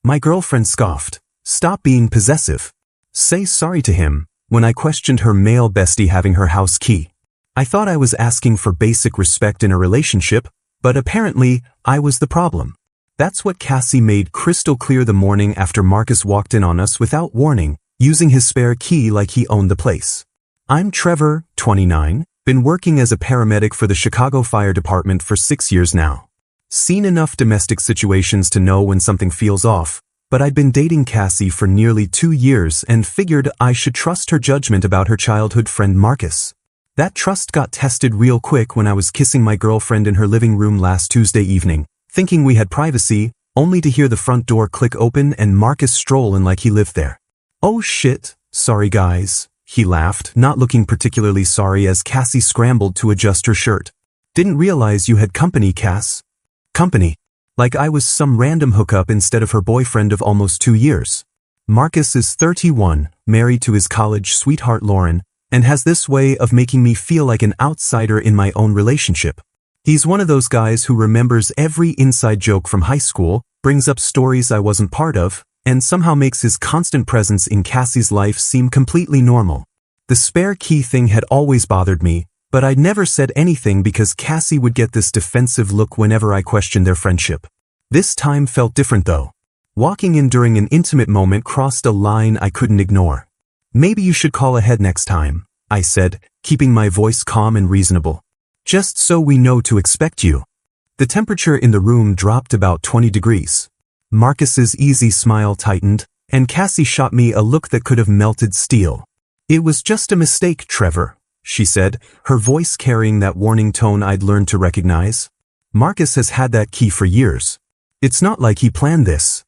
My girlfriend scoffed. Stop being possessive. Say sorry to him, when I questioned her male bestie having her house key. I thought I was asking for basic respect in a relationship, but apparently, I was the problem. That's what Cassie made crystal clear the morning after Marcus walked in on us without warning, using his spare key like he owned the place. I'm Trevor, 29, been working as a paramedic for the Chicago Fire Department for 6 years now. Seen enough domestic situations to know when something feels off, but I'd been dating Cassie for nearly 2 years and figured I should trust her judgment about her childhood friend Marcus. That trust got tested real quick when I was kissing my girlfriend in her living room last Tuesday evening, thinking we had privacy, only to hear the front door click open and Marcus stroll in like he lived there. Oh shit, sorry guys, he laughed, not looking particularly sorry as Cassie scrambled to adjust her shirt. Didn't realize you had company, Cass. Company. Like I was some random hookup instead of her boyfriend of almost 2 years. Marcus is 31, married to his college sweetheart Lauren, and has this way of making me feel like an outsider in my own relationship. He's one of those guys who remembers every inside joke from high school, brings up stories I wasn't part of, and somehow makes his constant presence in Cassie's life seem completely normal. The spare key thing had always bothered me, but I'd never said anything because Cassie would get this defensive look whenever I questioned their friendship. This time felt different though. Walking in during an intimate moment crossed a line I couldn't ignore. Maybe you should call ahead next time, I said, keeping my voice calm and reasonable. Just so we know to expect you. The temperature in the room dropped about 20 degrees. Marcus's easy smile tightened, and Cassie shot me a look that could have melted steel. It was just a mistake, Trevor, she said, her voice carrying that warning tone I'd learned to recognize. Marcus has had that key for years. It's not like he planned this.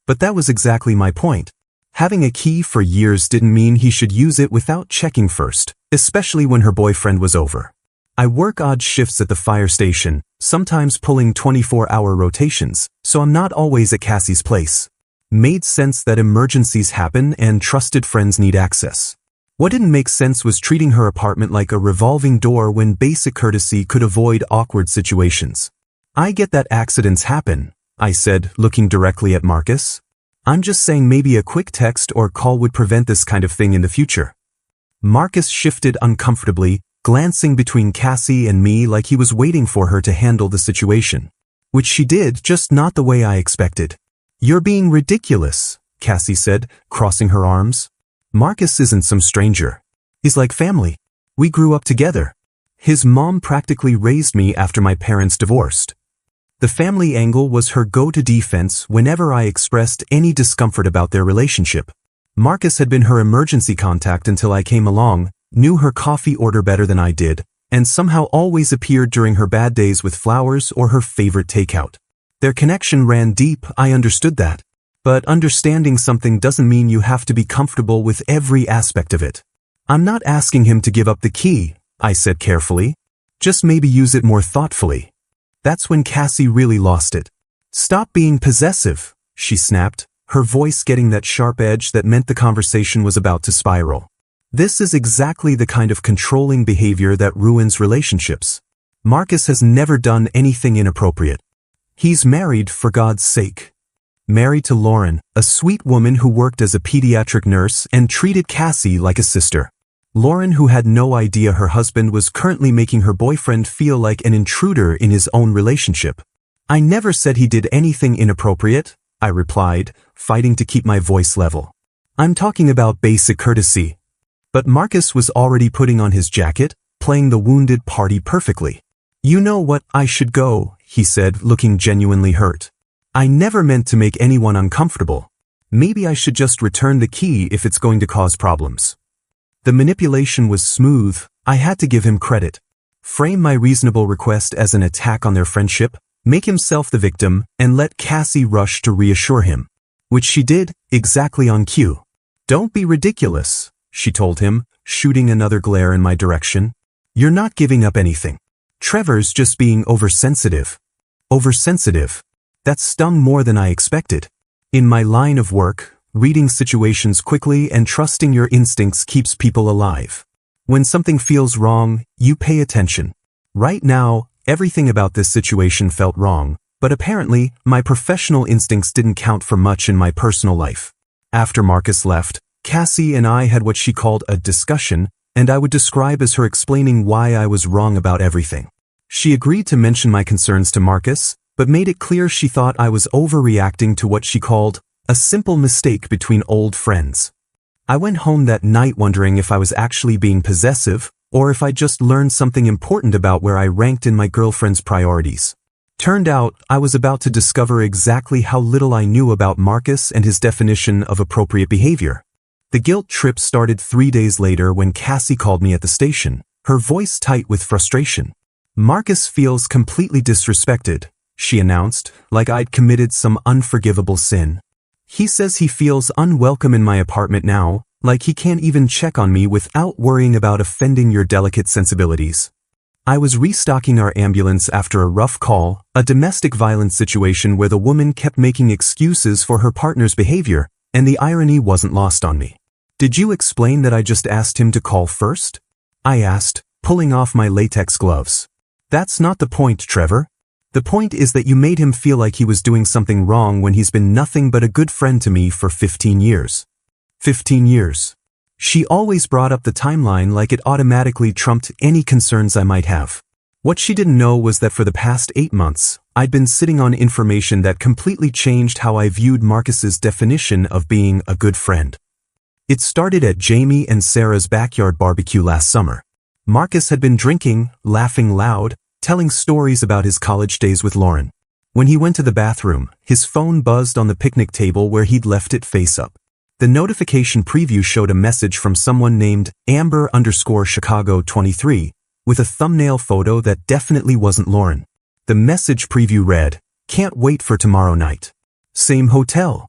But that was exactly my point. Having a key for years didn't mean he should use it without checking first, especially when her boyfriend was over. I work odd shifts at the fire station, sometimes pulling 24-hour rotations, so I'm not always at Cassie's place. Made sense that emergencies happen and trusted friends need access. What didn't make sense was treating her apartment like a revolving door when basic courtesy could avoid awkward situations. I get that accidents happen, I said, looking directly at Marcus. I'm just saying maybe a quick text or call would prevent this kind of thing in the future. Marcus shifted uncomfortably, glancing between Cassie and me like he was waiting for her to handle the situation. Which she did, just not the way I expected. You're being ridiculous, Cassie said, crossing her arms. Marcus isn't some stranger. He's like family. We grew up together. His mom practically raised me after my parents divorced. The family angle was her go-to defense whenever I expressed any discomfort about their relationship. Marcus had been her emergency contact until I came along, knew her coffee order better than I did, and somehow always appeared during her bad days with flowers or her favorite takeout. Their connection ran deep, I understood that. But understanding something doesn't mean you have to be comfortable with every aspect of it. I'm not asking him to give up the key, I said carefully. Just maybe use it more thoughtfully. That's when Cassie really lost it. Stop being possessive, she snapped, her voice getting that sharp edge that meant the conversation was about to spiral. This is exactly the kind of controlling behavior that ruins relationships. Marcus has never done anything inappropriate. He's married, for God's sake. Married to Lauren, a sweet woman who worked as a pediatric nurse and treated Cassie like a sister. Lauren, who had no idea her husband was currently making her boyfriend feel like an intruder in his own relationship. I never said he did anything inappropriate, I replied, fighting to keep my voice level. I'm talking about basic courtesy. But Marcus was already putting on his jacket, playing the wounded party perfectly. You know what, I should go, he said, looking genuinely hurt. I never meant to make anyone uncomfortable. Maybe I should just return the key if it's going to cause problems. The manipulation was smooth, I had to give him credit. Frame my reasonable request as an attack on their friendship, make himself the victim, and let Cassie rush to reassure him. Which she did, exactly on cue. Don't be ridiculous, she told him, shooting another glare in my direction. You're not giving up anything. Trevor's just being oversensitive. Oversensitive. That stung more than I expected. In my line of work, reading situations quickly and trusting your instincts keeps people alive. When something feels wrong, you pay attention. Right now, everything about this situation felt wrong, But apparently, my professional instincts didn't count for much in my personal life. After Marcus left, Cassie and I had what she called a discussion, and I would describe as her explaining why I was wrong about everything. She agreed to mention my concerns to Marcus, but made it clear she thought I was overreacting to what she called a simple mistake between old friends. I went home that night wondering if I was actually being possessive, or if I just learned something important about where I ranked in my girlfriend's priorities. Turned out, I was about to discover exactly how little I knew about Marcus and his definition of appropriate behavior. The guilt trip started 3 days later when Cassie called me at the station, her voice tight with frustration. "Marcus feels completely disrespected," she announced, like I'd committed some unforgivable sin. "He says he feels unwelcome in my apartment now, like he can't even check on me without worrying about offending your delicate sensibilities." I was restocking our ambulance after a rough call, a domestic violence situation where the woman kept making excuses for her partner's behavior, and the irony wasn't lost on me. "Did you explain that I just asked him to call first?" I asked, pulling off my latex gloves. "That's not the point, Trevor. The point is that you made him feel like he was doing something wrong when he's been nothing but a good friend to me for 15 years. 15 years. She always brought up the timeline like it automatically trumped any concerns I might have. What she didn't know was that for the past 8 months, I'd been sitting on information that completely changed how I viewed Marcus's definition of being a good friend. It started at Jamie and Sarah's backyard barbecue last summer. Marcus had been drinking, laughing loud, telling stories about his college days with Lauren. When he went to the bathroom, his phone buzzed on the picnic table where he'd left it face up. The notification preview showed a message from someone named Amber_Chicago23, with a thumbnail photo that definitely wasn't Lauren. The message preview read, "Can't wait for tomorrow night. Same hotel."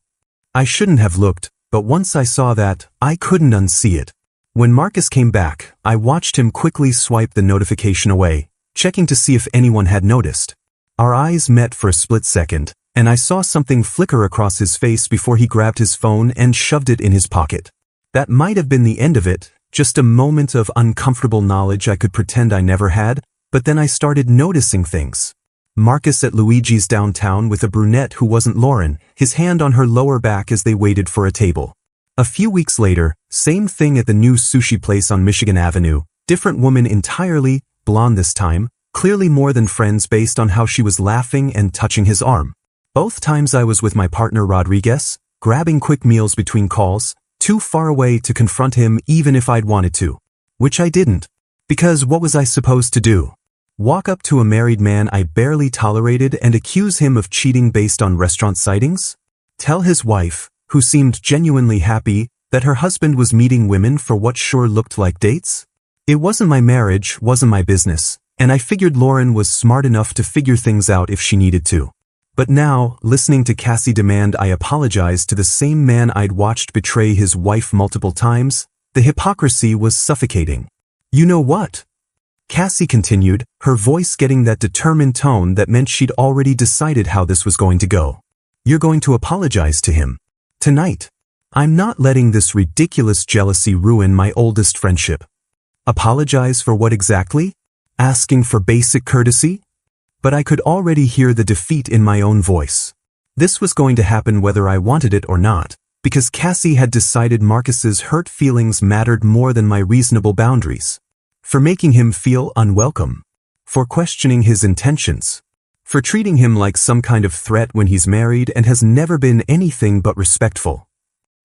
I shouldn't have looked, but once I saw that, I couldn't unsee it. When Marcus came back, I watched him quickly swipe the notification away, checking to see if anyone had noticed. Our eyes met for a split second, and I saw something flicker across his face before he grabbed his phone and shoved it in his pocket. That might have been the end of it, just a moment of uncomfortable knowledge I could pretend I never had, but then I started noticing things. Marcus at Luigi's downtown with a brunette who wasn't Lauren, his hand on her lower back as they waited for a table. A few weeks later, same thing at the new sushi place on Michigan Avenue, different woman entirely, blonde this time, clearly more than friends based on how she was laughing and touching his arm. Both times I was with my partner Rodriguez, grabbing quick meals between calls, too far away to confront him even if I'd wanted to. Which I didn't. Because what was I supposed to do? Walk up to a married man I barely tolerated and accuse him of cheating based on restaurant sightings? Tell his wife, who seemed genuinely happy, that her husband was meeting women for what sure looked like dates? It wasn't my marriage, wasn't my business, and I figured Lauren was smart enough to figure things out if she needed to. But now, listening to Cassie demand I apologize to the same man I'd watched betray his wife multiple times, the hypocrisy was suffocating. "You know what?" Cassie continued, her voice getting that determined tone that meant she'd already decided how this was going to go. "You're going to apologize to him. Tonight. I'm not letting this ridiculous jealousy ruin my oldest friendship." Apologize for what exactly? Asking for basic courtesy? But I could already hear the defeat in my own voice. This was going to happen whether I wanted it or not, because Cassie had decided Marcus's hurt feelings mattered more than my reasonable boundaries. For making him feel unwelcome. For questioning his intentions. For treating him like some kind of threat when he's married and has never been anything but respectful.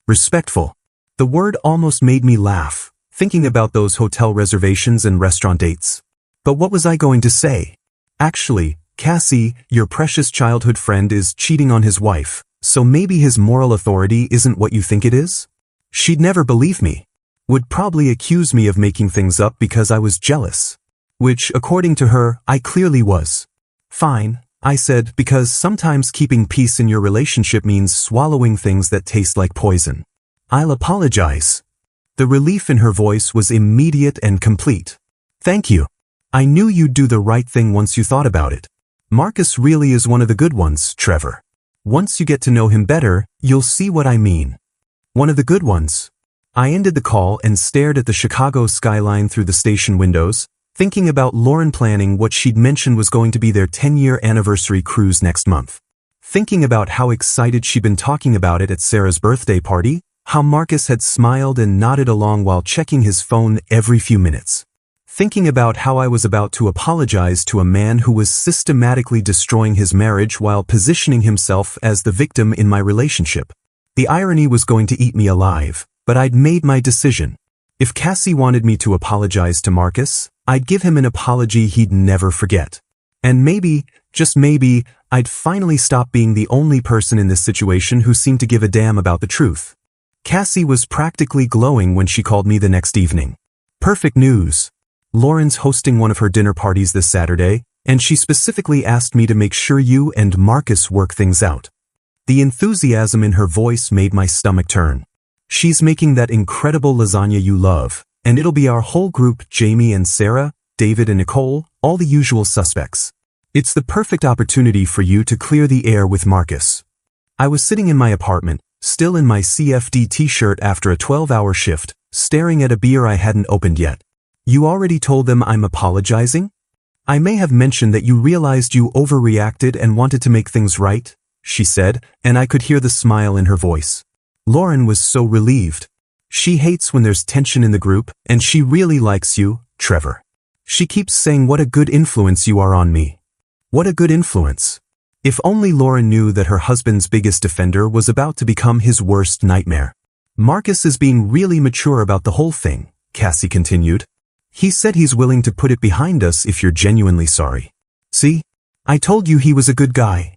Respectful. The word almost made me laugh, thinking about those hotel reservations and restaurant dates. But what was I going to say? Actually, Cassie, your precious childhood friend is cheating on his wife, so maybe his moral authority isn't what you think it is? She'd never believe me. Would probably accuse me of making things up because I was jealous. Which, according to her, I clearly was. Fine, I said, because sometimes keeping peace in your relationship means swallowing things that taste like poison. I'll apologize. The relief in her voice was immediate and complete. Thank you. I knew you'd do the right thing once you thought about it. Marcus really is one of the good ones, Trevor. Once you get to know him better, you'll see what I mean. One of the good ones. I ended the call and stared at the Chicago skyline through the station windows, Thinking about Lauren planning what she'd mentioned was going to be their 10-year anniversary cruise next month. Thinking about how excited she'd been talking about it at Sarah's birthday party, how Marcus had smiled and nodded along while checking his phone every few minutes. Thinking about how I was about to apologize to a man who was systematically destroying his marriage while positioning himself as the victim in my relationship. The irony was going to eat me alive, but I'd made my decision. If Cassie wanted me to apologize to Marcus, I'd give him an apology he'd never forget. And maybe, just maybe, I'd finally stop being the only person in this situation who seemed to give a damn about the truth. Cassie was practically glowing when she called me the next evening. Perfect news. Lauren's hosting one of her dinner parties this Saturday, and she specifically asked me to make sure you and Marcus work things out. The enthusiasm in her voice made my stomach turn. She's making that incredible lasagna you love, and it'll be our whole group: Jamie and Sarah, David and Nicole, all the usual suspects. It's the perfect opportunity for you to clear the air with Marcus. I was sitting in my apartment, still in my CFD t-shirt after a 12-hour shift, staring at a beer I hadn't opened yet. You already told them I'm apologizing? I may have mentioned that you realized you overreacted and wanted to make things right, she said, and I could hear the smile in her voice. Lauren was so relieved. She hates when there's tension in the group, and she really likes you, Trevor. She keeps saying what a good influence you are on me. What a good influence. If only Lauren knew that her husband's biggest defender was about to become his worst nightmare. Marcus is being really mature about the whole thing, Cassie continued. He said he's willing to put it behind us if you're genuinely sorry. See? I told you he was a good guy.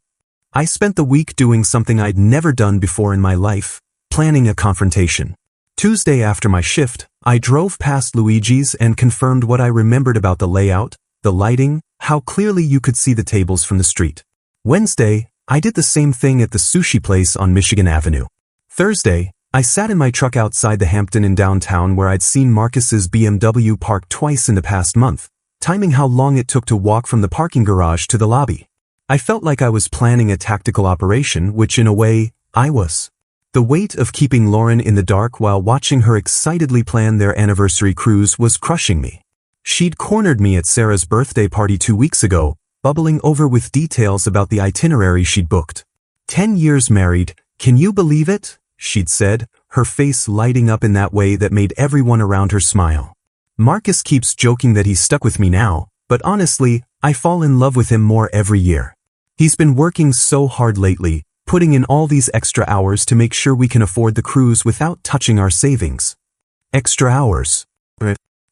I spent the week doing something I'd never done before in my life, planning a confrontation. Tuesday after my shift, I drove past Luigi's and confirmed what I remembered about the layout, the lighting, how clearly you could see the tables from the street. Wednesday, I did the same thing at the sushi place on Michigan Avenue. Thursday, I sat in my truck outside the Hampton in downtown where I'd seen Marcus's BMW parked twice in the past month, timing how long it took to walk from the parking garage to the lobby. I felt like I was planning a tactical operation, which in a way, I was. The weight of keeping Lauren in the dark while watching her excitedly plan their anniversary cruise was crushing me. She'd cornered me at Sarah's birthday party 2 weeks ago, bubbling over with details about the itinerary she'd booked. 10 years married, can you believe it? She'd said, her face lighting up in that way that made everyone around her smile. Marcus keeps joking that he's stuck with me now, but honestly, I fall in love with him more every year. He's been working so hard lately, putting in all these extra hours to make sure we can afford the cruise without touching our savings. Extra hours.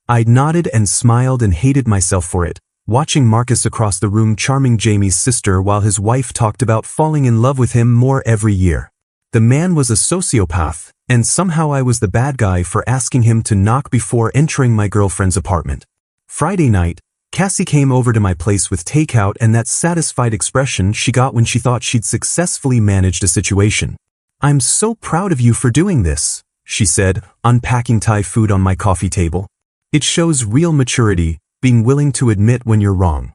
I nodded and smiled and hated myself for it, watching Marcus across the room charming Jamie's sister while his wife talked about falling in love with him more every year. The man was a sociopath, and somehow I was the bad guy for asking him to knock before entering my girlfriend's apartment. Friday night, Cassie came over to my place with takeout and that satisfied expression she got when she thought she'd successfully managed a situation. I'm so proud of you for doing this, she said, unpacking Thai food on my coffee table. It shows real maturity, being willing to admit when you're wrong.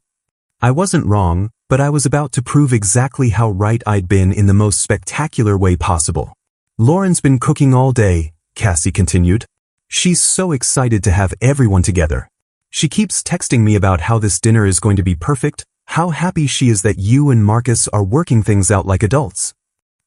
I wasn't wrong, but I was about to prove exactly how right I'd been in the most spectacular way possible. Lauren's been cooking all day, Cassie continued. She's so excited to have everyone together. She keeps texting me about how this dinner is going to be perfect, how happy she is that you and Marcus are working things out like adults.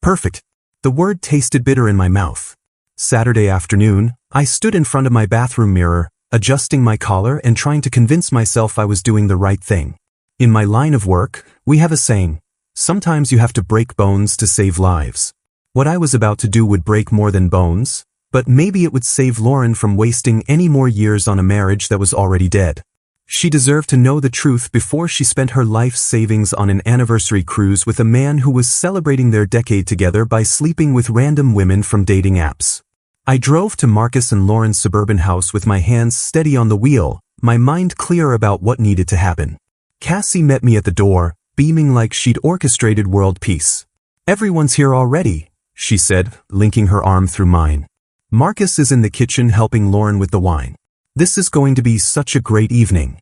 Perfect. The word tasted bitter in my mouth. Saturday afternoon, I stood in front of my bathroom mirror, adjusting my collar and trying to convince myself I was doing the right thing. In my line of work, we have a saying, sometimes you have to break bones to save lives. What I was about to do would break more than bones, but maybe it would save Lauren from wasting any more years on a marriage that was already dead. She deserved to know the truth before she spent her life savings on an anniversary cruise with a man who was celebrating their decade together by sleeping with random women from dating apps. I drove to Marcus and Lauren's suburban house with my hands steady on the wheel, my mind clear about what needed to happen. Cassie met me at the door, beaming like she'd orchestrated world peace. Everyone's here already, she said, linking her arm through mine. Marcus is in the kitchen helping Lauren with the wine. This is going to be such a great evening.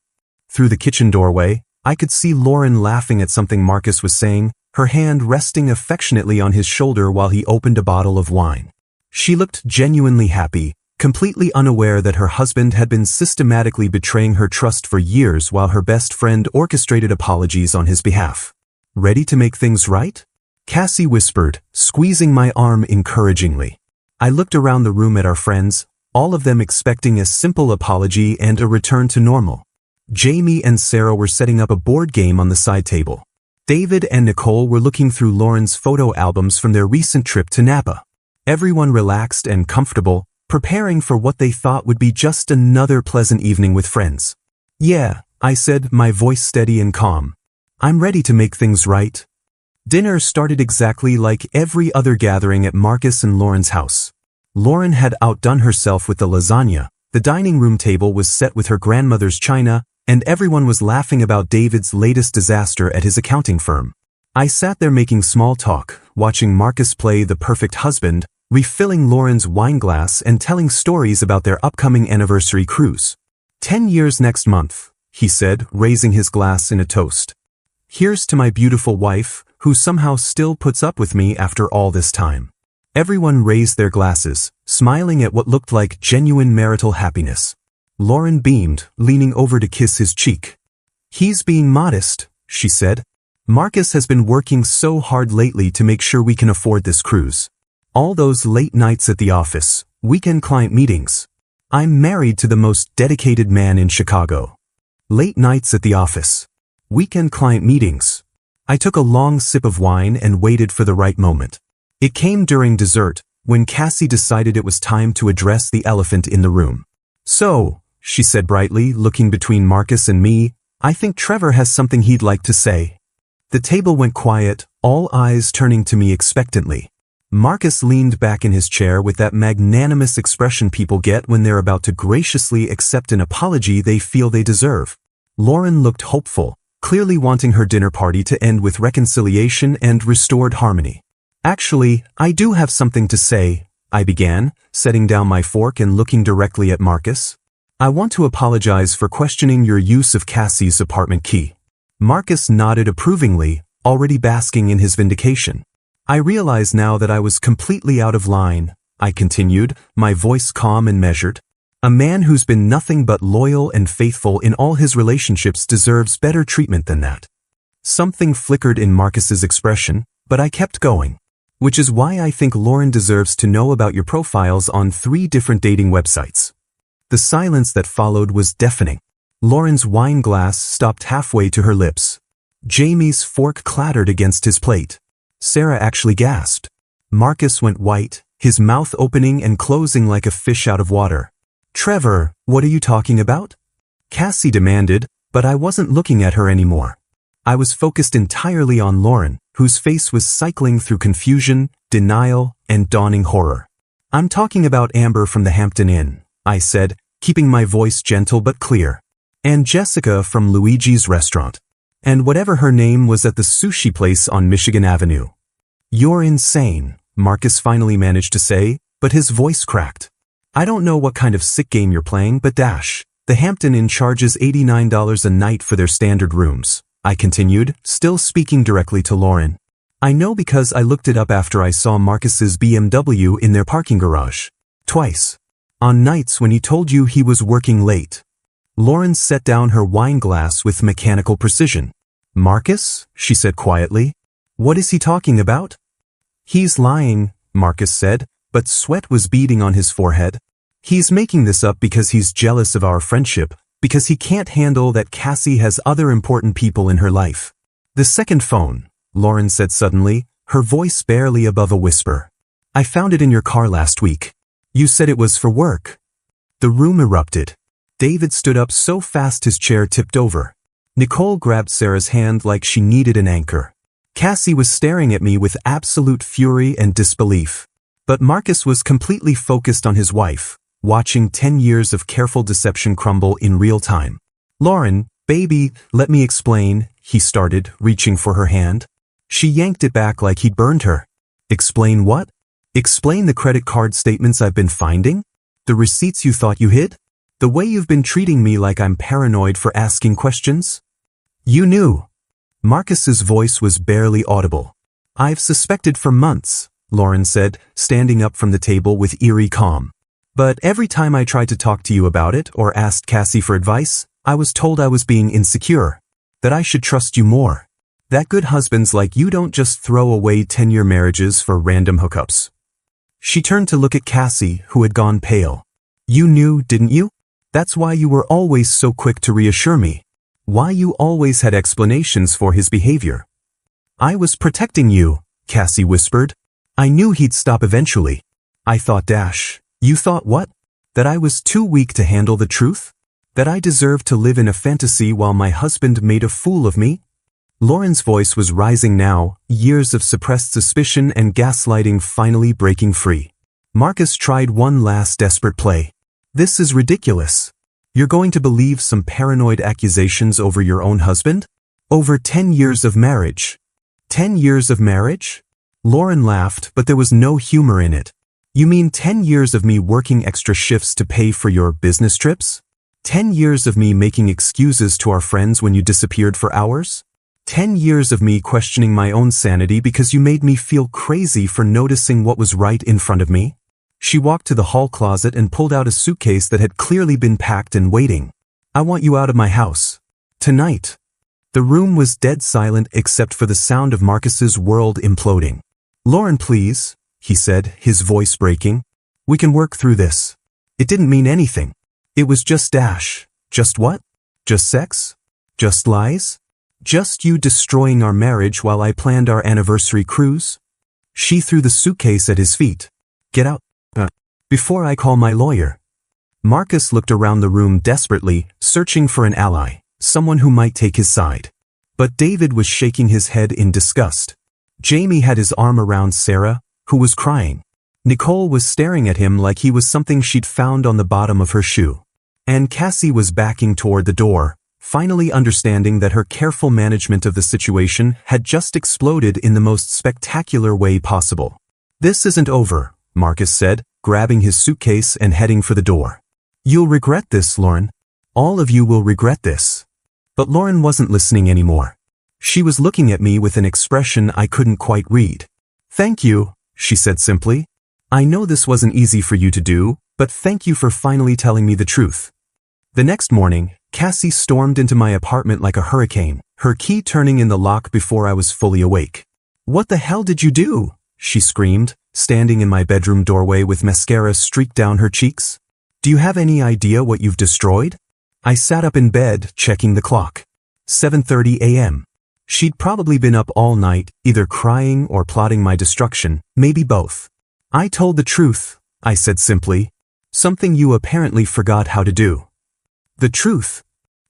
Through the kitchen doorway, I could see Lauren laughing at something Marcus was saying, her hand resting affectionately on his shoulder while he opened a bottle of wine. She looked genuinely happy, completely unaware that her husband had been systematically betraying her trust for years while her best friend orchestrated apologies on his behalf. "Ready to make things right?" Cassie whispered, squeezing my arm encouragingly. I looked around the room at our friends, all of them expecting a simple apology and a return to normal. Jamie and Sarah were setting up a board game on the side table. David and Nicole were looking through Lauren's photo albums from their recent trip to Napa. Everyone relaxed and comfortable, preparing for what they thought would be just another pleasant evening with friends. "Yeah," I said, my voice steady and calm. "I'm ready to make things right." Dinner started exactly like every other gathering at Marcus and Lauren's house. Lauren had outdone herself with the lasagna, the dining room table was set with her grandmother's china, and everyone was laughing about David's latest disaster at his accounting firm. I sat there making small talk, watching Marcus play the perfect husband, refilling Lauren's wine glass and telling stories about their upcoming anniversary cruise. 10 years next month, he said, raising his glass in a toast. "Here's to my beautiful wife, who somehow still puts up with me after all this time." Everyone raised their glasses, smiling at what looked like genuine marital happiness. Lauren beamed, leaning over to kiss his cheek. "He's being modest," she said. "Marcus has been working so hard lately to make sure we can afford this cruise. All those late nights at the office, weekend client meetings. I'm married to the most dedicated man in Chicago. Late nights at the office. Weekend client meetings." I took a long sip of wine and waited for the right moment. It came during dessert, when Cassie decided it was time to address the elephant in the room. "So," she said brightly, looking between Marcus and me, "I think Trevor has something he'd like to say." The table went quiet, all eyes turning to me expectantly. Marcus leaned back in his chair with that magnanimous expression people get when they're about to graciously accept an apology they feel they deserve. Lauren looked hopeful, clearly wanting her dinner party to end with reconciliation and restored harmony. "Actually, I do have something to say," I began, setting down my fork and looking directly at Marcus. "I want to apologize for questioning your use of Cassie's apartment key." Marcus nodded approvingly, already basking in his vindication. "I realize now that I was completely out of line," I continued, my voice calm and measured. "A man who's been nothing but loyal and faithful in all his relationships deserves better treatment than that." Something flickered in Marcus's expression, but I kept going. "Which is why I think Lauren deserves to know about your profiles on 3 different dating websites." The silence that followed was deafening. Lauren's wine glass stopped halfway to her lips. Jamie's fork clattered against his plate. Sarah actually gasped. Marcus went white, his mouth opening and closing like a fish out of water. "Trevor, what are you talking about?" Cassie demanded, but I wasn't looking at her anymore. I was focused entirely on Lauren, whose face was cycling through confusion, denial, and dawning horror. "I'm talking about Amber from the Hampton Inn," I said, keeping my voice gentle but clear. "And Jessica from Luigi's restaurant. And whatever her name was at the sushi place on Michigan Avenue." "You're insane," Marcus finally managed to say, but his voice cracked. "I don't know what kind of sick game you're playing, but the Hampton Inn charges $89 a night for their standard rooms," I continued, still speaking directly to Lauren. "I know because I looked it up after I saw Marcus's BMW in their parking garage. Twice. On nights when he told you he was working late." Lauren set down her wine glass with mechanical precision. "Marcus?" she said quietly. "What is he talking about?" "He's lying," Marcus said, but sweat was beading on his forehead. "He's making this up because he's jealous of our friendship, because he can't handle that Cassie has other important people in her life." "The second phone," Lauren said suddenly, her voice barely above a whisper. "I found it in your car last week. You said it was for work." The room erupted. David stood up so fast his chair tipped over. Nicole grabbed Sarah's hand like she needed an anchor. Cassie was staring at me with absolute fury and disbelief. But Marcus was completely focused on his wife, watching 10 years of careful deception crumble in real time. "Lauren, baby, let me explain," he started, reaching for her hand. She yanked it back like he'd burned her. "Explain what?" "Explain the credit card statements I've been finding? The receipts you thought you hid? The way you've been treating me like I'm paranoid for asking questions?" "You knew." Marcus's voice was barely audible. "I've suspected for months," Lauren said, standing up from the table with eerie calm. But every time I tried to talk to you about it or asked Cassie for advice, I was told I was being insecure, that I should trust you more. That good husbands like you don't just throw away 10-year marriages for random hookups. She turned to look at Cassie, who had gone pale. You knew, didn't you? That's why you were always so quick to reassure me. Why you always had explanations for his behavior. I was protecting you, Cassie whispered. I knew he'd stop eventually. I thought You thought what? That I was too weak to handle the truth? That I deserved to live in a fantasy while my husband made a fool of me? Lauren's voice was rising now, years of suppressed suspicion and gaslighting finally breaking free. Marcus tried one last desperate play. This is ridiculous. You're going to believe some paranoid accusations over your own husband? Over 10 years of marriage. 10 years of marriage? Lauren laughed, but there was no humor in it. You mean 10 years of me working extra shifts to pay for your business trips? 10 years of me making excuses to our friends when you disappeared for hours? 10 years of me questioning my own sanity because you made me feel crazy for noticing what was right in front of me? She walked to the hall closet and pulled out a suitcase that had clearly been packed and waiting. I want you out of my house. Tonight. The room was dead silent except for the sound of Marcus's world imploding. Lauren, please, he said, his voice breaking. We can work through this. It didn't mean anything. It was just Just what? Just sex? Just lies? Just you destroying our marriage while I planned our anniversary cruise? She threw the suitcase at his feet. Get out. Before I call my lawyer. Marcus looked around the room desperately, searching for an ally, someone who might take his side. But David was shaking his head in disgust. Jamie had his arm around Sarah, who was crying. Nicole was staring at him like he was something she'd found on the bottom of her shoe. And Cassie was backing toward the door, finally understanding that her careful management of the situation had just exploded in the most spectacular way possible. This isn't over, Marcus said, grabbing his suitcase and heading for the door. You'll regret this, Lauren. All of you will regret this. But Lauren wasn't listening anymore. She was looking at me with an expression I couldn't quite read. Thank you, she said simply. I know this wasn't easy for you to do, but thank you for finally telling me the truth. The next morning, Cassie stormed into my apartment like a hurricane, her key turning in the lock before I was fully awake. What the hell did you do? She screamed, standing in my bedroom doorway with mascara streaked down her cheeks. Do you have any idea what you've destroyed? I sat up in bed, checking the clock. 7:30 a.m. She'd probably been up all night, either crying or plotting my destruction, maybe both. I told the truth, I said simply. Something you apparently forgot how to do. The truth.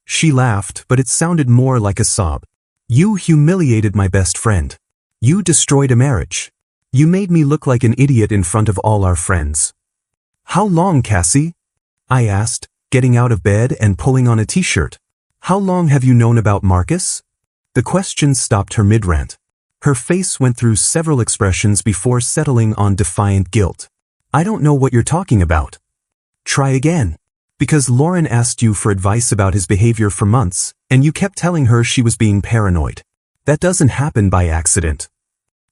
She laughed, but it sounded more like a sob. You humiliated my best friend. You destroyed a marriage. You made me look like an idiot in front of all our friends. How long, Cassie? I asked, getting out of bed and pulling on a t-shirt. How long have you known about Marcus? The question stopped her mid-rant. Her face went through several expressions before settling on defiant guilt. I don't know what you're talking about. Try again. Because Lauren asked you for advice about his behavior for months, and you kept telling her she was being paranoid. That doesn't happen by accident.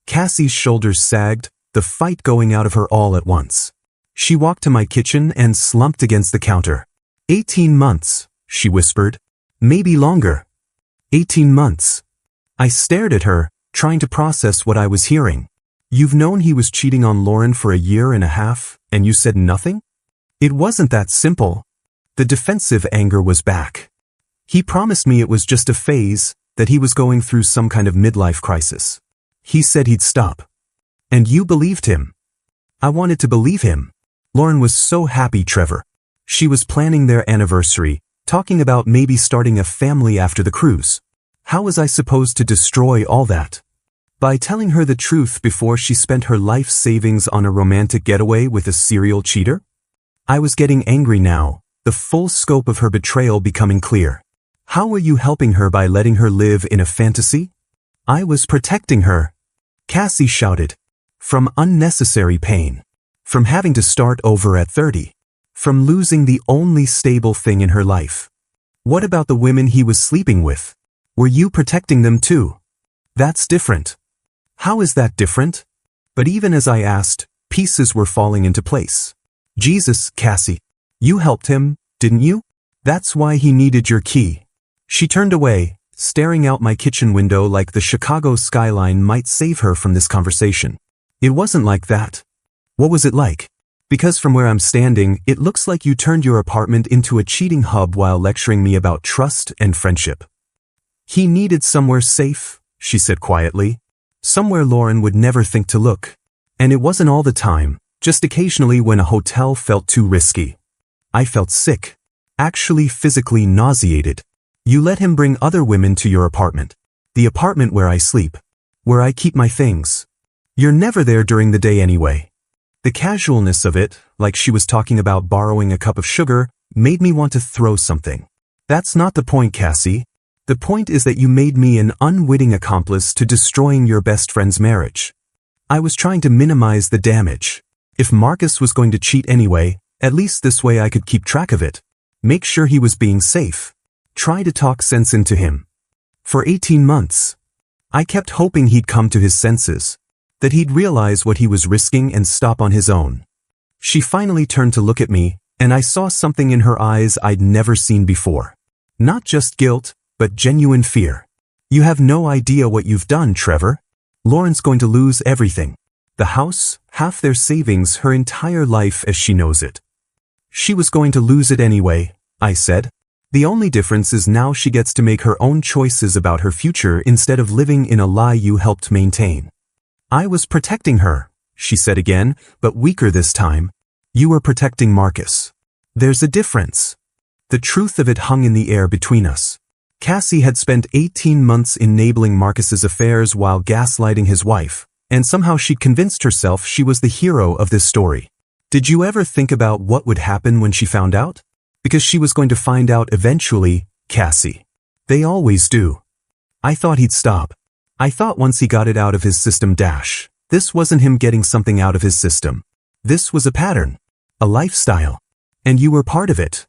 Cassie's shoulders sagged, the fight going out of her all at once. She walked to my kitchen and slumped against the counter. 18 months, she whispered. Maybe longer. 18 months. I stared at her, trying to process what I was hearing. You've known he was cheating on Lauren for a year and a half, and you said nothing? It wasn't that simple. The defensive anger was back. He promised me it was just a phase, that he was going through some kind of midlife crisis. He said he'd stop. And you believed him. I wanted to believe him. Lauren was so happy, Trevor. She was planning their anniversary, talking about maybe starting a family after the cruise. How was I supposed to destroy all that? By telling her the truth before she spent her life savings on a romantic getaway with a serial cheater? I was getting angry now, the full scope of her betrayal becoming clear. How were you helping her by letting her live in a fantasy? I was protecting her. Cassie shouted. From unnecessary pain. From having to start over at 30. From losing the only stable thing in her life. What about the women he was sleeping with? Were you protecting them too? That's different. How is that different? But even as I asked, pieces were falling into place. Jesus, Cassie. You helped him, didn't you? That's why he needed your key. She turned away, staring out my kitchen window like the Chicago skyline might save her from this conversation. It wasn't like that. What was it like? Because from where I'm standing, it looks like you turned your apartment into a cheating hub while lecturing me about trust and friendship. He needed somewhere safe, she said quietly. Somewhere Lauren would never think to look. And it wasn't all the time, just occasionally when a hotel felt too risky. I felt sick. Actually physically nauseated. You let him bring other women to your apartment. The apartment where I sleep. Where I keep my things. You're never there during the day anyway. The casualness of it, like she was talking about borrowing a cup of sugar, made me want to throw something. That's not the point, Cassie. The point is that you made me an unwitting accomplice to destroying your best friend's marriage. I was trying to minimize the damage. If Marcus was going to cheat anyway, at least this way I could keep track of it. Make sure he was being safe. Try to talk sense into him. For 18 months. I kept hoping he'd come to his senses. That he'd realize what he was risking and stop on his own. She finally turned to look at me, and I saw something in her eyes I'd never seen before. Not just guilt, but genuine fear. You have no idea what you've done, Trevor. Lauren's going to lose everything. The house, half their savings, her entire life as she knows it. She was going to lose it anyway, I said. The only difference is now she gets to make her own choices about her future instead of living in a lie you helped maintain. I was protecting her, she said again, but weaker this time. You were protecting Marcus. There's a difference. The truth of it hung in the air between us. Cassie had spent 18 months enabling Marcus's affairs while gaslighting his wife, and somehow she'd convinced herself she was the hero of this story. Did you ever think about what would happen when she found out? Because she was going to find out eventually, Cassie. They always do. I thought he'd stop. I thought once he got it out of his system, this wasn't him getting something out of his system. This was a pattern. A lifestyle. And you were part of it.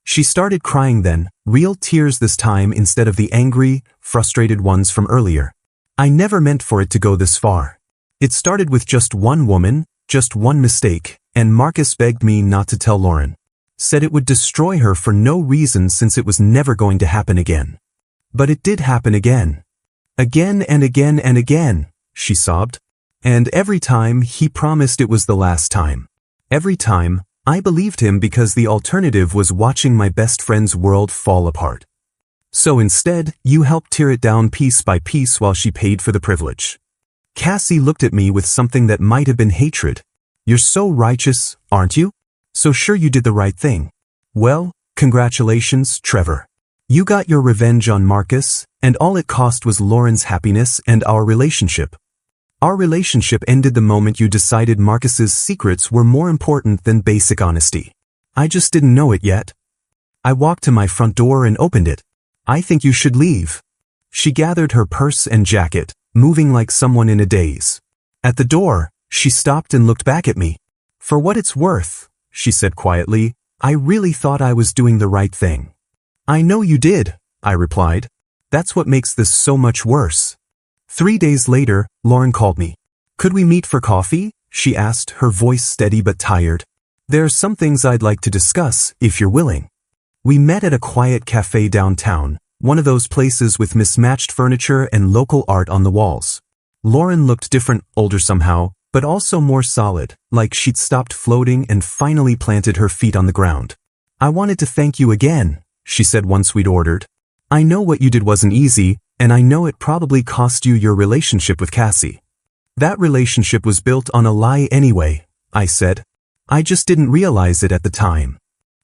She started crying then, real tears this time instead of the angry, frustrated ones from earlier. I never meant for it to go this far. It started with just one woman, just one mistake, and Marcus begged me not to tell Lauren. Said it would destroy her for no reason since it was never going to happen again. But it did happen again. Again and again and again, she sobbed. And every time he promised it was the last time. Every time, I believed him because the alternative was watching my best friend's world fall apart. So instead, you helped tear it down piece by piece while she paid for the privilege. Cassie looked at me with something that might have been hatred. You're so righteous, aren't you? So sure you did the right thing. Well, congratulations, Trevor. You got your revenge on Marcus, and all it cost was Lauren's happiness and our relationship. Our relationship ended the moment you decided Marcus's secrets were more important than basic honesty. I just didn't know it yet. I walked to my front door and opened it. I think you should leave. She gathered her purse and jacket, moving like someone in a daze. At the door, she stopped and looked back at me. For what it's worth, she said quietly, I really thought I was doing the right thing. I know you did, I replied. That's what makes this so much worse. 3 days later, Lauren called me. Could we meet for coffee? She asked, her voice steady but tired. There are some things I'd like to discuss, if you're willing. We met at a quiet cafe downtown, one of those places with mismatched furniture and local art on the walls. Lauren looked different, older somehow, but also more solid, like she'd stopped floating and finally planted her feet on the ground. I wanted to thank you again, she said once we'd ordered. I know what you did wasn't easy, and I know it probably cost you your relationship with Cassie. That relationship was built on a lie anyway, I said. I just didn't realize it at the time.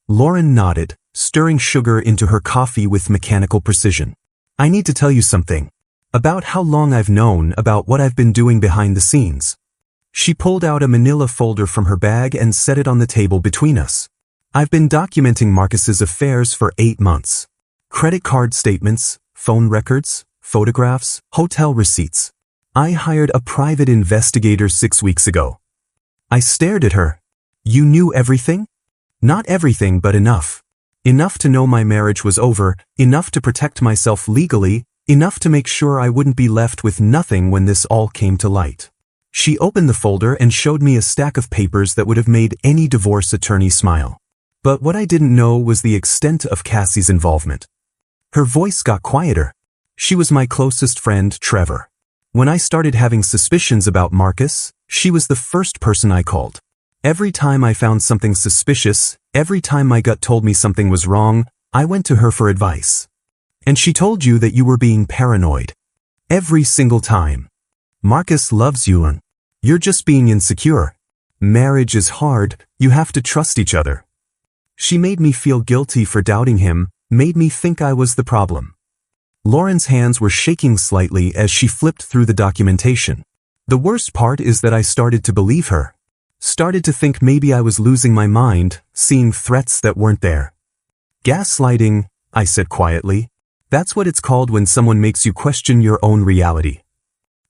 Lauren nodded, stirring sugar into her coffee with mechanical precision. I need to tell you something. About how long I've known, about what I've been doing behind the scenes. She pulled out a manila folder from her bag and set it on the table between us. I've been documenting Marcus's affairs for 8 months. Credit card statements, phone records, photographs, hotel receipts. I hired a private investigator 6 weeks ago. I stared at her. You knew everything? Not everything, but enough. Enough to know my marriage was over, enough to protect myself legally, enough to make sure I wouldn't be left with nothing when this all came to light. She opened the folder and showed me a stack of papers that would have made any divorce attorney smile. But what I didn't know was the extent of Cassie's involvement. Her voice got quieter. She was my closest friend, Trevor. When I started having suspicions about Marcus, she was the first person I called. Every time I found something suspicious, every time my gut told me something was wrong, I went to her for advice. And she told you that you were being paranoid. Every single time. Marcus loves you and you're just being insecure. Marriage is hard, you have to trust each other. She made me feel guilty for doubting him, made me think I was the problem. Lauren's hands were shaking slightly as she flipped through the documentation. The worst part is that I started to believe her. Started to think maybe I was losing my mind, seeing threats that weren't there. Gaslighting, I said quietly. That's what it's called when someone makes you question your own reality.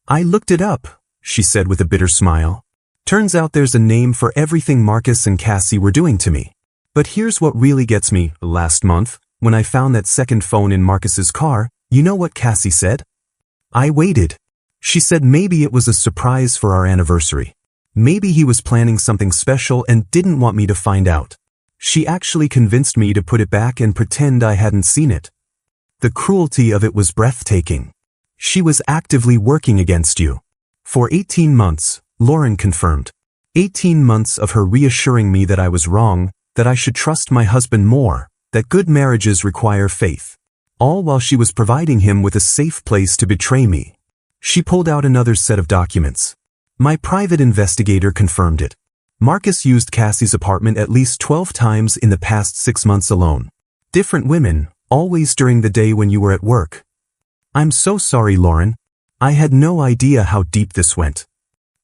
I looked it up, she said with a bitter smile. Turns out there's a name for everything Marcus and Cassie were doing to me. But here's what really gets me. Last month, when I found that second phone in Marcus's car, you know what Cassie said? I waited. She said maybe it was a surprise for our anniversary. Maybe he was planning something special and didn't want me to find out. She actually convinced me to put it back and pretend I hadn't seen it. The cruelty of it was breathtaking. She was actively working against you. For 18 months, Lauren confirmed. 18 months of her reassuring me that I was wrong, that I should trust my husband more, that good marriages require faith. All while she was providing him with a safe place to betray me. She pulled out another set of documents. My private investigator confirmed it. Marcus used Cassie's apartment at least 12 times in the past 6 months alone. Different women, always during the day when you were at work. I'm so sorry, Lauren. I had no idea how deep this went.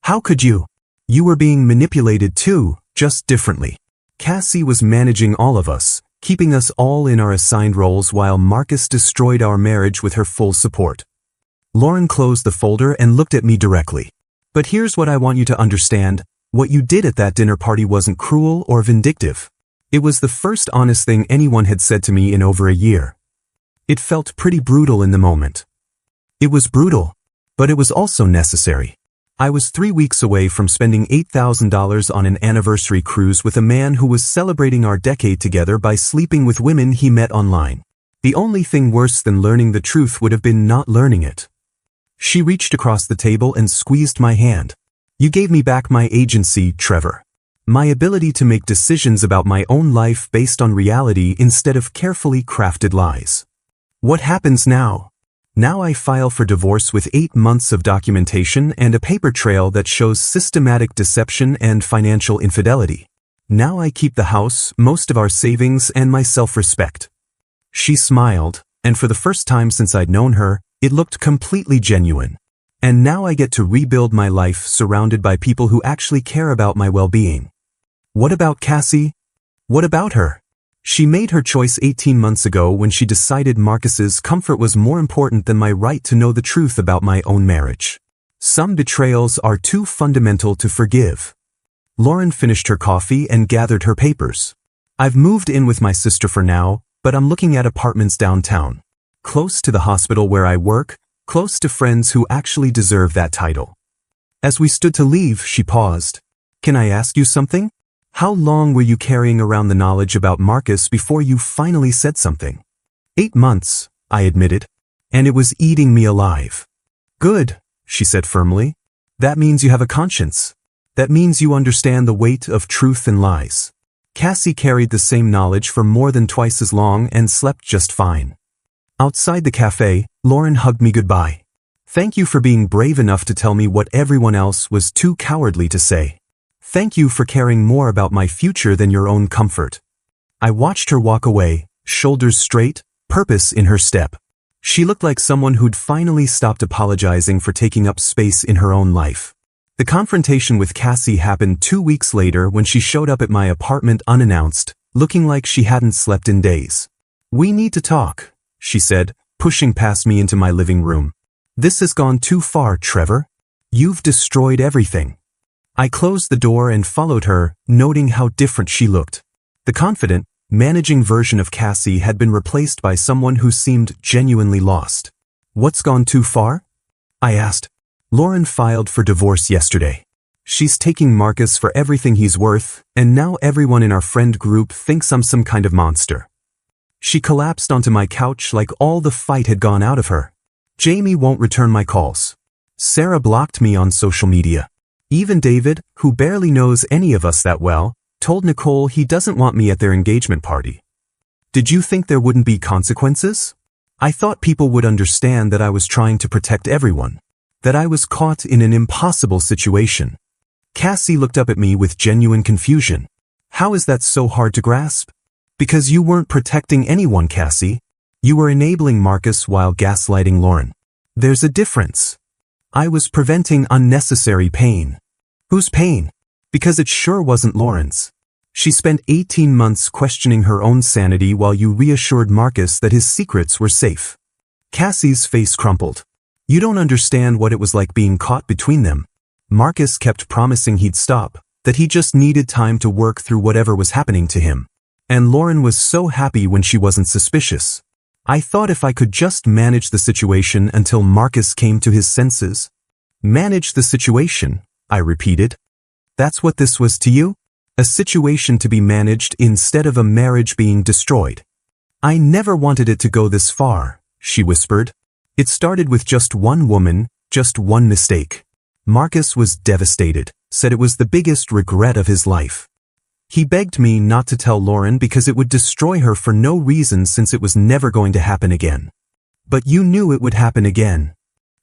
How could you? You were being manipulated too, just differently. Cassie was managing all of us, keeping us all in our assigned roles while Marcus destroyed our marriage with her full support. Lauren closed the folder and looked at me directly. But here's what I want you to understand. What you did at that dinner party wasn't cruel or vindictive. It was the first honest thing anyone had said to me in over a year. It felt pretty brutal in the moment. It was brutal, but it was also necessary. I was 3 weeks away from spending $8,000 on an anniversary cruise with a man who was celebrating our decade together by sleeping with women he met online. The only thing worse than learning the truth would have been not learning it. She reached across the table and squeezed my hand. You gave me back my agency, Trevor. My ability to make decisions about my own life based on reality instead of carefully crafted lies. What happens now? Now I file for divorce with 8 months of documentation and a paper trail that shows systematic deception and financial infidelity. Now I keep the house, most of our savings, and my self-respect. She smiled, and for the first time since I'd known her, it looked completely genuine. And now I get to rebuild my life surrounded by people who actually care about my well-being. What about Cassie? What about her? She made her choice 18 months ago when she decided Marcus's comfort was more important than my right to know the truth about my own marriage. Some betrayals are too fundamental to forgive. Lauren finished her coffee and gathered her papers. I've moved in with my sister for now, but I'm looking at apartments downtown. Close to the hospital where I work, close to friends who actually deserve that title. As we stood to leave, she paused. Can I ask you something? How long were you carrying around the knowledge about Marcus before you finally said something? 8 months, I admitted, and it was eating me alive. Good, she said firmly. That means you have a conscience. That means you understand the weight of truth and lies. Cassie carried the same knowledge for more than twice as long and slept just fine. Outside the cafe, Lauren hugged me goodbye. Thank you for being brave enough to tell me what everyone else was too cowardly to say. Thank you for caring more about my future than your own comfort. I watched her walk away, shoulders straight, purpose in her step. She looked like someone who'd finally stopped apologizing for taking up space in her own life. The confrontation with Cassie happened 2 weeks later when she showed up at my apartment unannounced, looking like she hadn't slept in days. We need to talk, she said, pushing past me into my living room. This has gone too far, Trevor. You've destroyed everything. I closed the door and followed her, noting how different she looked. The confident, managing version of Cassie had been replaced by someone who seemed genuinely lost. What's gone too far? I asked. Lauren filed for divorce yesterday. She's taking Marcus for everything he's worth, and now everyone in our friend group thinks I'm some kind of monster. She collapsed onto my couch like all the fight had gone out of her. Jamie won't return my calls. Sarah blocked me on social media. Even David, who barely knows any of us that well, told Nicole he doesn't want me at their engagement party. Did you think there wouldn't be consequences? I thought people would understand that I was trying to protect everyone, that I was caught in an impossible situation. Cassie looked up at me with genuine confusion. How is that so hard to grasp? Because you weren't protecting anyone, Cassie. You were enabling Marcus while gaslighting Lauren. There's a difference. I was preventing unnecessary pain. Whose pain? Because it sure wasn't Lauren's. She spent 18 months questioning her own sanity while you reassured Marcus that his secrets were safe. Cassie's face crumpled. You don't understand what it was like being caught between them. Marcus kept promising he'd stop, that he just needed time to work through whatever was happening to him. And Lauren was so happy when she wasn't suspicious. I thought if I could just manage the situation until Marcus came to his senses. Manage the situation, I repeated. That's what this was to you? A situation to be managed instead of a marriage being destroyed. I never wanted it to go this far, she whispered. It started with just one woman, just one mistake. Marcus was devastated, said it was the biggest regret of his life. He begged me not to tell Lauren because it would destroy her for no reason since it was never going to happen again. But you knew it would happen again.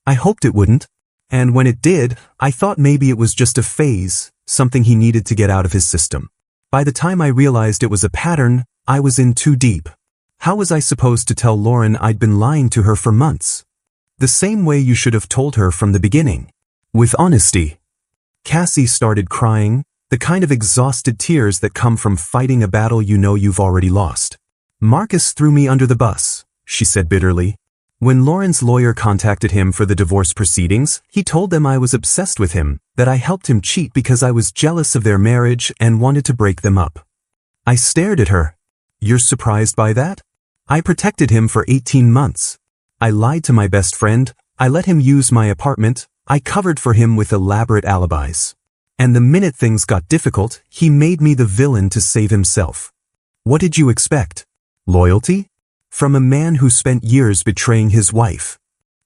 I hoped it wouldn't. And when it did, I thought maybe it was just a phase, something he needed to get out of his system. By the time I realized it was a pattern, I was in too deep. How was I supposed to tell Lauren I'd been lying to her for months? The same way you should have told her from the beginning. With honesty. Cassie started crying, the kind of exhausted tears that come from fighting a battle you know you've already lost. Marcus threw me under the bus, she said bitterly. When Lauren's lawyer contacted him for the divorce proceedings, he told them I was obsessed with him, that I helped him cheat because I was jealous of their marriage and wanted to break them up. I stared at her. You're surprised by that? I protected him for 18 months. I lied to my best friend, I let him use my apartment, I covered for him with elaborate alibis. And the minute things got difficult, he made me the villain to save himself. What did you expect? Loyalty? From a man who spent years betraying his wife.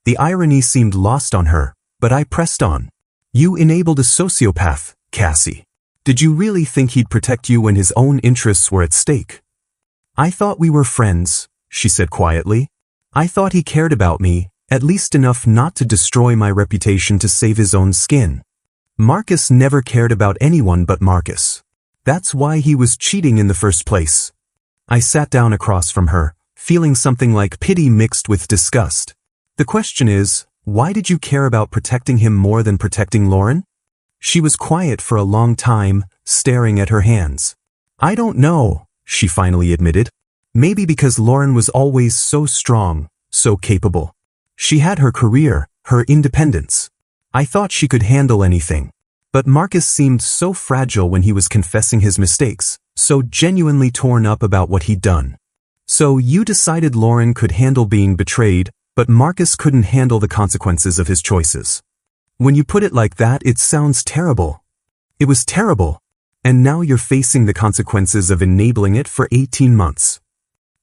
The irony seemed lost on her, but I pressed on. You enabled a sociopath, Cassie. Did you really think he'd protect you when his own interests were at stake? I thought we were friends, she said quietly. I thought he cared about me, at least enough not to destroy my reputation to save his own skin. Marcus never cared about anyone but Marcus. That's why he was cheating in the first place. I sat down across from her, feeling something like pity mixed with disgust. The question is, why did you care about protecting him more than protecting Lauren? She was quiet for a long time, staring at her hands. I don't know, she finally admitted. Maybe because Lauren was always so strong, so capable. She had her career, her independence. I thought she could handle anything. But Marcus seemed so fragile when he was confessing his mistakes, so genuinely torn up about what he'd done. So you decided Lauren could handle being betrayed, but Marcus couldn't handle the consequences of his choices. When you put it like that, it sounds terrible. It was terrible. And now you're facing the consequences of enabling it for 18 months.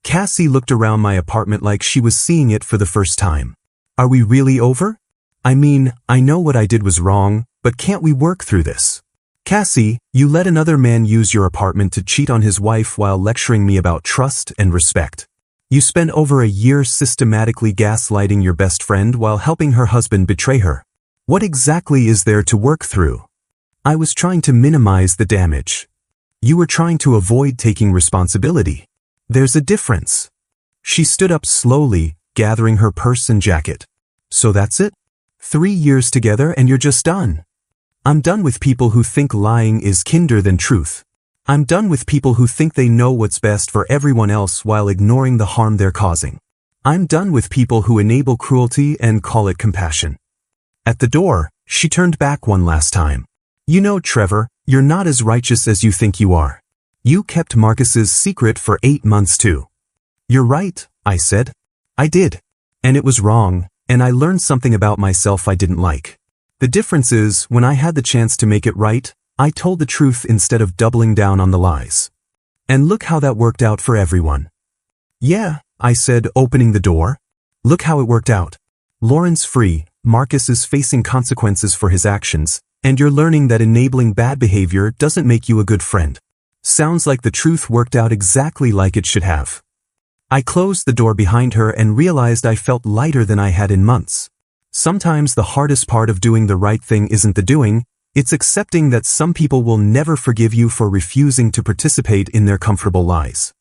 Cassie looked around my apartment like she was seeing it for the first time. Are we really over? I mean, I know what I did was wrong, but can't we work through this? Cassie, you let another man use your apartment to cheat on his wife while lecturing me about trust and respect. You spent over a year systematically gaslighting your best friend while helping her husband betray her. What exactly is there to work through? I was trying to minimize the damage. You were trying to avoid taking responsibility. There's a difference. She stood up slowly, gathering her purse and jacket. So that's it? 3 years together and you're just done. I'm done with people who think lying is kinder than truth. I'm done with people who think they know what's best for everyone else while ignoring the harm they're causing. I'm done with people who enable cruelty and call it compassion. At the door, she turned back one last time. You know, Trevor, you're not as righteous as you think you are. You kept Marcus's secret for 8 months too. You're right, I said. I did. And it was wrong, and I learned something about myself I didn't like. The difference is, when I had the chance to make it right, I told the truth instead of doubling down on the lies. And look how that worked out for everyone. Yeah, I said, opening the door. Look how it worked out. Lauren's free, Marcus is facing consequences for his actions, and you're learning that enabling bad behavior doesn't make you a good friend. Sounds like the truth worked out exactly like it should have. I closed the door behind her and realized I felt lighter than I had in months. Sometimes the hardest part of doing the right thing isn't the doing, it's accepting that some people will never forgive you for refusing to participate in their comfortable lies.